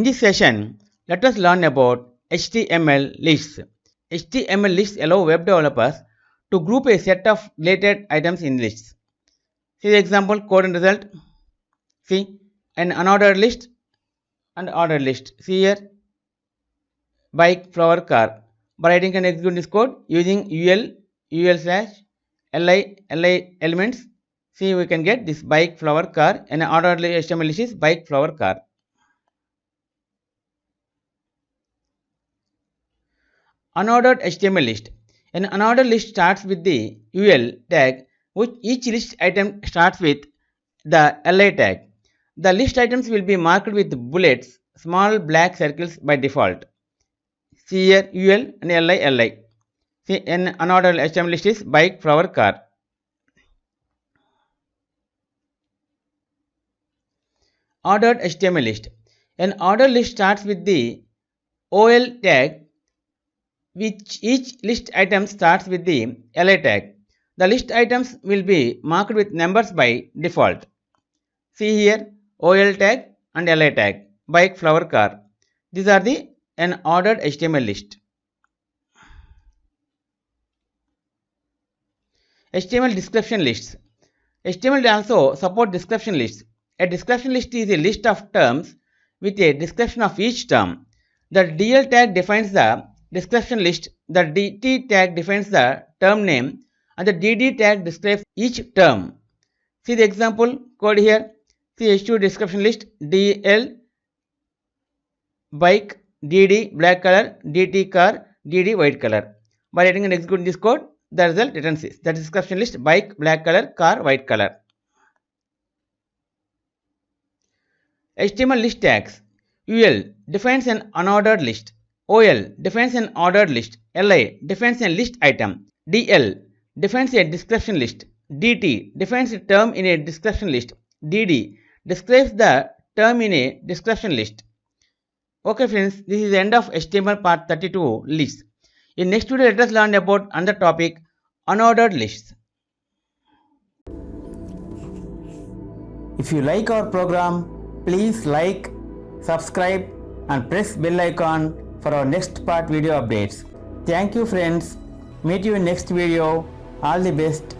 In this session, let us learn about HTML lists. HTML lists allow web developers to group a set of related items in lists. See the example code and result. See an unordered list and ordered list. See here bike, flower, car. By writing and execute this code using ul slash li elements. See we can get this bike, flower, car, and ordered HTML list is bike, flower, car. Unordered HTML list. An unordered list starts with the ul tag, which each list item starts with the li tag. The list items will be marked with bullets, small black circles by default. See here ul and li. See an unordered HTML list is bike, flower, car. Ordered HTML list. An ordered list starts with the ol tag, which each list item starts with the li tag. The list items will be marked with numbers by default. See here ol tag and li tag, bike, flower, car. These are the an ordered HTML list. HTML description lists. HTML also support description lists. A description list is a list of terms with a description of each term. The DL tag defines the description list, the DT tag defines the term name, and the DD tag describes each term. See the example code here. See H2 description list DL bike, DD black color, DT car, DD white color. By writing and executing this code, the result returns is the description list bike, black color, car, white color. HTML list tags. UL defines an unordered list. OL defines an ordered list. LI defines a list item. DL defines a description list. DT defines a term in a description list. DD describes the term in a description list. Okay friends, this is the end of HTML part 32 lists. In next video, let us learn about another topic, unordered lists. If you like our program, please like, subscribe and press bell icon for our next part video updates. Thank you friends. Meet you in next video. All the best.